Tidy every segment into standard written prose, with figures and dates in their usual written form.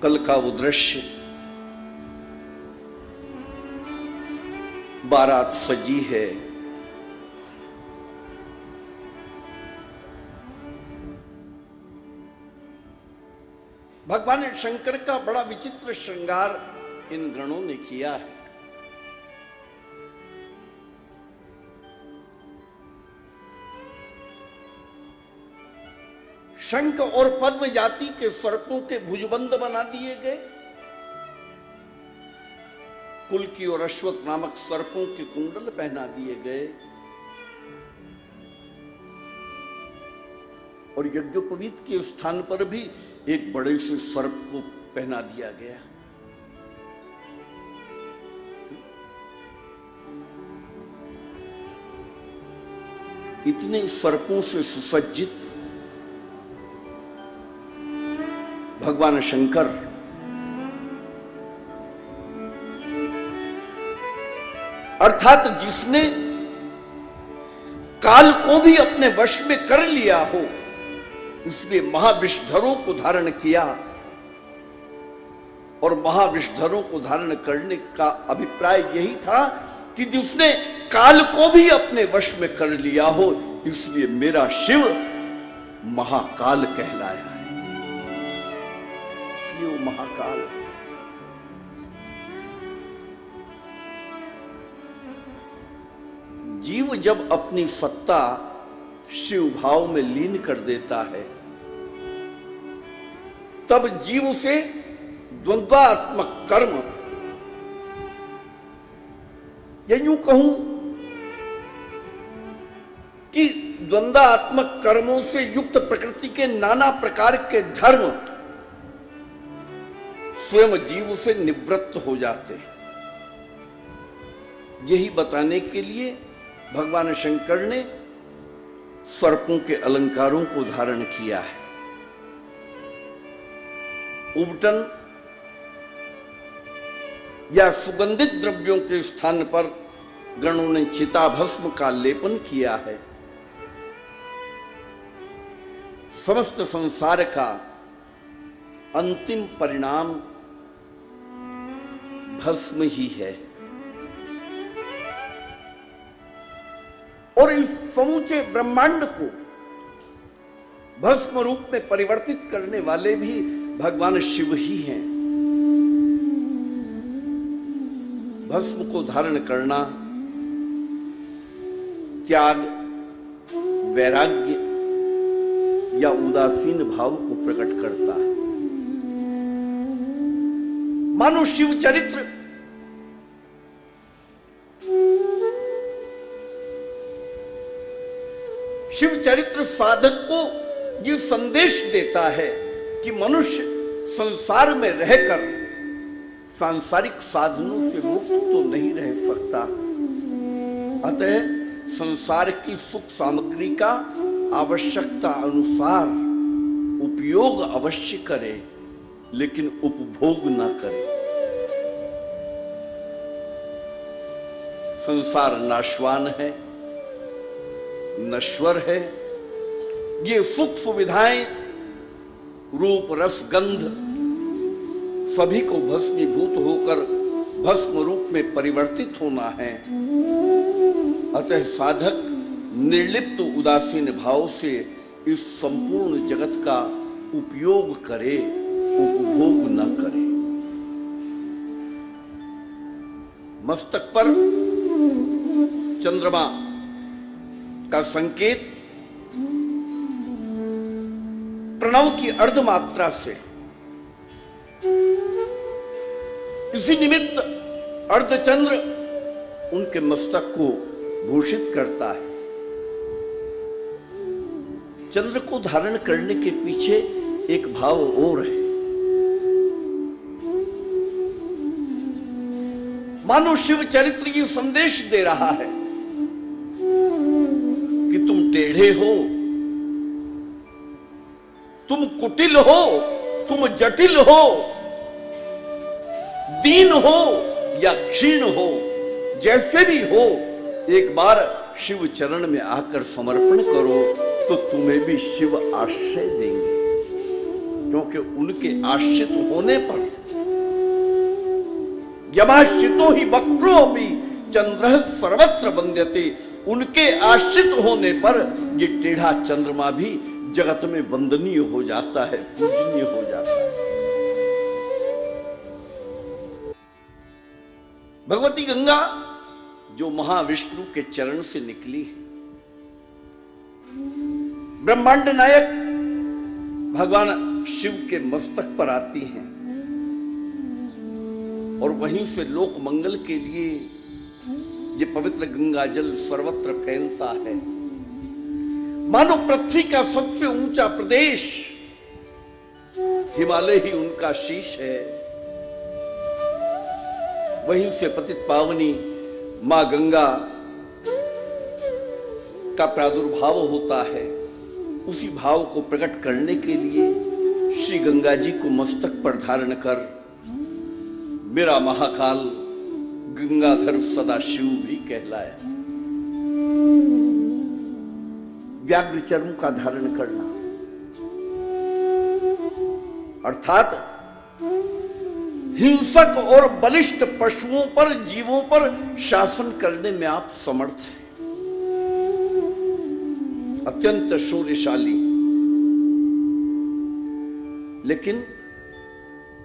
कल का वो दृश्य, बारात सजी है, भगवान शंकर का बड़ा विचित्र श्रृंगार इन गणों ने किया है। शंख और पद्म जाति के सर्पों के भुजबंद बना दिए गए, कुल्की और अश्वत्थ नामक सर्पों के कुंडल पहना दिए गए, और यज्ञोपवीत के स्थान पर भी एक बड़े से सर्प को पहना दिया गया। इतने सर्पों से सुसज्जित भगवान शंकर अर्थात जिसने काल को भी अपने वश में कर लिया हो, उसने महाविषधरों को धारण किया, और महाविषधरों को धारण करने का अभिप्राय यही था कि जिसने काल को भी अपने वश में कर लिया हो, इसलिए मेरा शिव महाकाल कहलाया है। शिव महाकाल। जीव जब अपनी सत्ता शिव भाव में लीन कर देता है, तब जीव से द्वंद्वात्मक कर्म, या यूं कहूं कि द्वंद्वात्मक कर्मों से युक्त प्रकृति के नाना प्रकार के धर्म स्वयं जीव से निवृत्त हो जाते हैं। यही बताने के लिए भगवान शंकर ने सर्पों के अलंकारों को धारण किया है। उबटन या सुगंधित द्रव्यों के स्थान पर गणों ने चिताभस्म का लेपन किया है। समस्त संसार का अंतिम परिणाम भस्म ही है, और इस समूचे ब्रह्मांड को भस्म रूप में परिवर्तित करने वाले भी भगवान शिव ही हैं। भस्म को धारण करना त्याग, वैराग्य या उदासीन भाव को प्रकट करता है। मानो शिव चरित्र साधक को ये संदेश देता है कि मनुष्य संसार में रहकर सांसारिक साधनों से मुक्त तो नहीं रह सकता, अतः संसार की सुख सामग्री का आवश्यकता अनुसार उपयोग अवश्य करे, लेकिन उपभोग न करे। संसार नाशवान है, नश्वर है। ये सुख सुविधाएं, रूप रस गंध सभी को भस्मीभूत होकर भस्म रूप में परिवर्तित होना है। अतः साधक निर्लिप्त उदासीन भाव से इस संपूर्ण जगत का उपयोग करे, उपभोग न करे। मस्तक पर चंद्रमा का संकेत प्रणव की अर्धमात्रा से, इसी निमित्त अर्धचंद्र उनके मस्तक को भूषित करता है। चंद्र को धारण करने के पीछे एक भाव और है। मानो शिव चरित्र ये संदेश दे रहा है कि तुम टेढ़े हो, तुम कुटिल हो, तुम जटिल हो, दीन हो या क्षीण हो, जैसे भी हो, एक बार शिव चरण में आकर समर्पण करो तो तुम्हें भी शिव आश्रय देंगे। क्योंकि उनके आश्रित होने पर यमाश्रितो ही वक्रो भी चंद्र सर्वत्र वंद्यते, उनके आश्रित होने पर ये टेढ़ा चंद्रमा भी जगत में वंदनीय हो जाता है, पूजनीय हो जाता है। भगवती गंगा जो महाविष्णु के चरण से निकली है, ब्रह्मांड नायक भगवान शिव के मस्तक पर आती हैं और वहीं से लोक मंगल के लिए ये पवित्र गंगा जल सर्वत्र फैलता है। मानो पृथ्वी का सबसे ऊंचा प्रदेश हिमालय ही उनका शीश है। वहीं से पतित पावनी मां गंगा का प्रादुर्भाव होता है। उसी भाव को प्रकट करने के लिए श्री गंगा जी को मस्तक पर धारण कर मेरा महाकाल गंगाधर सदाशिव भी कहलाया। व्याघ्र चर्म का धारण करना अर्थात हिंसक और बलिष्ठ पशुओं पर, जीवों पर शासन करने में आप समर्थ हैं, अत्यंत शौर्यशाली। लेकिन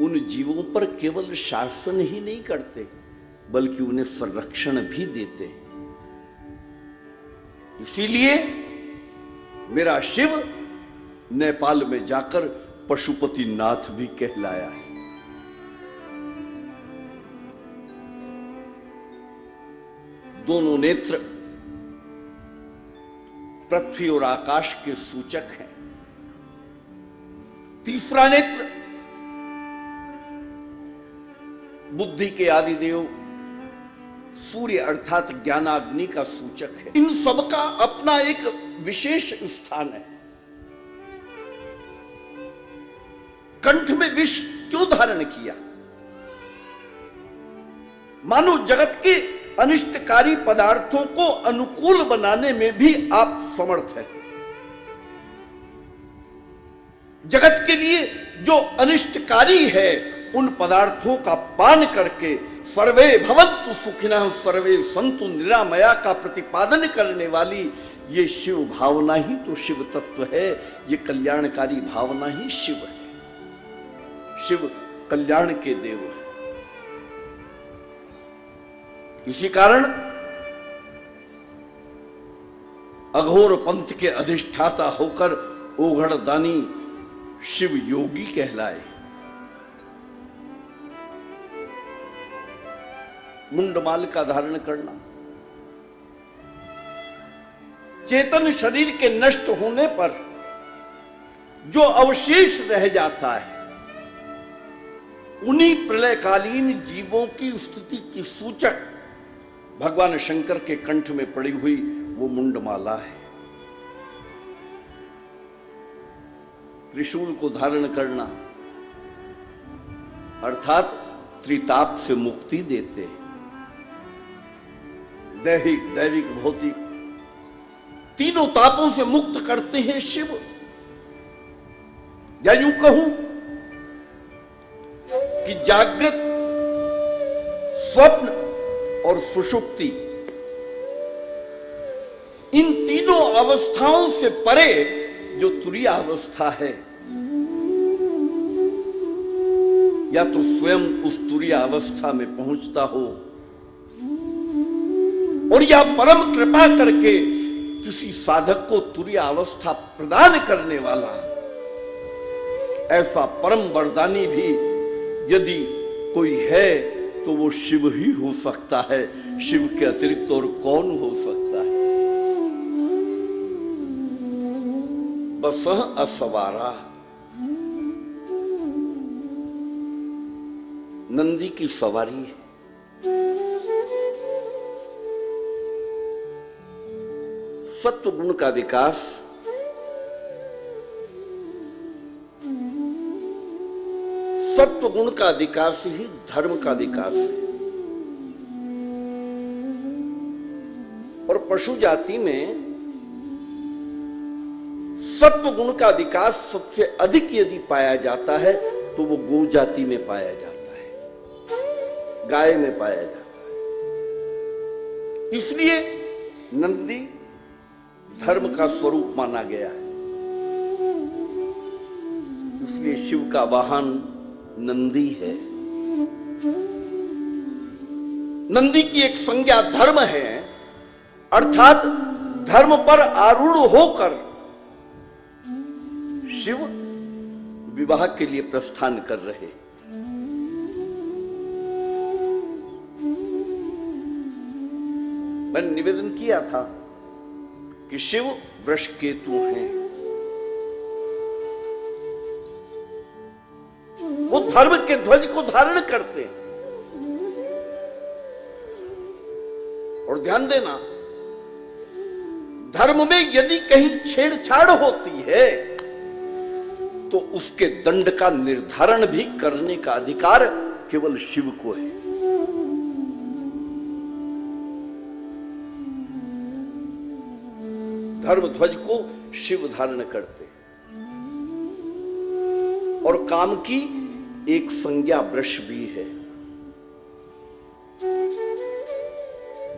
उन जीवों पर केवल शासन ही नहीं करते बल्कि उन्हें संरक्षण भी देते। इसीलिए मेरा शिव नेपाल में जाकर पशुपति नाथ भी कहलाया है। दोनों नेत्र पृथ्वी और आकाश के सूचक हैं। तीसरा नेत्र बुद्धि के आदिदेव सूर्य अर्थात ज्ञानाग्नि का सूचक है। इन सबका अपना एक विशेष स्थान है। कंठ में विष क्यों धारण किया? मानो जगत के अनिष्टकारी पदार्थों को अनुकूल बनाने में भी आप समर्थ हैं। जगत के लिए जो अनिष्टकारी है उन पदार्थों का पान करके सर्वे भवन्तु सुखिनः सर्वे सन्तु निरामया का प्रतिपादन करने वाली ये शिव भावना ही तो शिव तत्व है। ये कल्याणकारी भावना ही शिव है। शिव कल्याण के देव है। इसी कारण अघोर पंथ के अधिष्ठाता होकर ओघड़ दानी शिव योगी कहलाए। मुंडमाल का धारण करना चेतन शरीर के नष्ट होने पर जो अवशेष रह जाता है उन्हीं प्रलयकालीन जीवों की स्थिति की सूचक भगवान शंकर के कंठ में पड़ी हुई वो मुंडमाला है। त्रिशूल को धारण करना अर्थात त्रिताप से मुक्ति देते, दैहिक दैविक भौतिक तीनों तापों से मुक्त करते हैं शिव। या यूं कहूं कि जागृत, स्वप्न और सुषुप्ति इन तीनों अवस्थाओं से परे जो तुरीय अवस्था है या तो स्वयं उस तुरीय अवस्था में पहुंचता हो और या परम कृपा करके किसी साधक को तुरीय अवस्था प्रदान करने वाला ऐसा परम वरदानी भी यदि कोई है तो वो शिव ही हो सकता है। शिव के अतिरिक्त और कौन हो सकता है? बसह असवारा, नंदी की सवारी है। सत्व गुण का विकास सत्व गुण का विकास ही धर्म का विकास है। और पशु जाति में सत्व गुण का विकास सबसे अधिक यदि पाया जाता है तो वो गौ जाति में पाया जाता है, गाय में पाया जाता है। इसलिए नंदी धर्म का स्वरूप माना गया है। इसलिए शिव का वाहन नंदी है। नंदी की एक संज्ञा धर्म है, अर्थात धर्म पर आरूढ़ होकर शिव विवाह के लिए प्रस्थान कर रहे। मैंने निवेदन किया था कि शिव वृषकेतु हैं। वो धर्म के ध्वज को धारण करते हैं। और ध्यान देना, धर्म में यदि कहीं छेड़छाड़ होती है तो उसके दंड का निर्धारण भी करने का अधिकार केवल शिव को है। धर्म ध्वज को शिव धारण करते और काम की एक संज्ञा वृष भी है।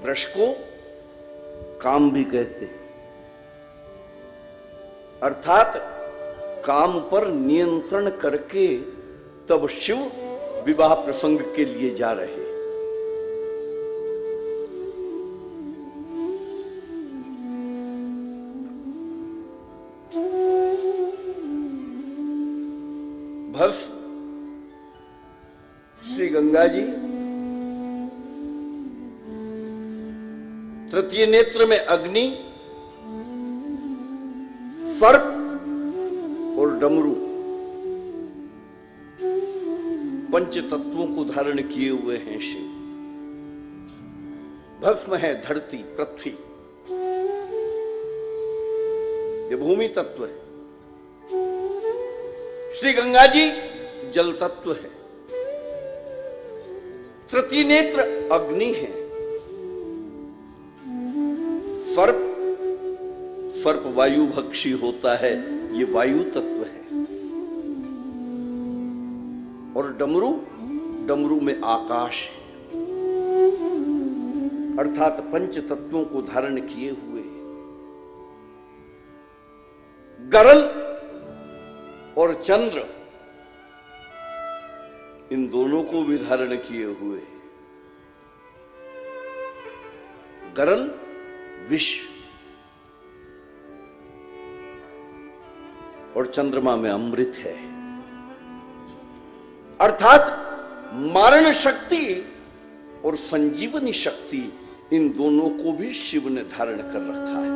वृष को काम भी कहते हैं, अर्थात काम पर नियंत्रण करके तब शिव विवाह प्रसंग के लिए जा रहे। भस्म श्री गंगा जी तृतीय नेत्र में अग्नि, सर्प और डमरू पंच तत्वों को धारण किए हुए हैं शिव। भस्म है धरती पृथ्वी, ये भूमि तत्व है। श्री गंगा जी जल तत्व है। तृतीय नेत्र अग्नि है। सर्प वायु भक्षी होता है, ये वायु तत्व है। और डमरू में आकाश है, अर्थात पंच तत्वों को धारण किए हुए। गरल और चंद्र इन दोनों को भी धारण किए हुए। गरल विष और चंद्रमा में अमृत है, अर्थात मारण शक्ति और संजीवनी शक्ति इन दोनों को भी शिव ने धारण कर रखा है।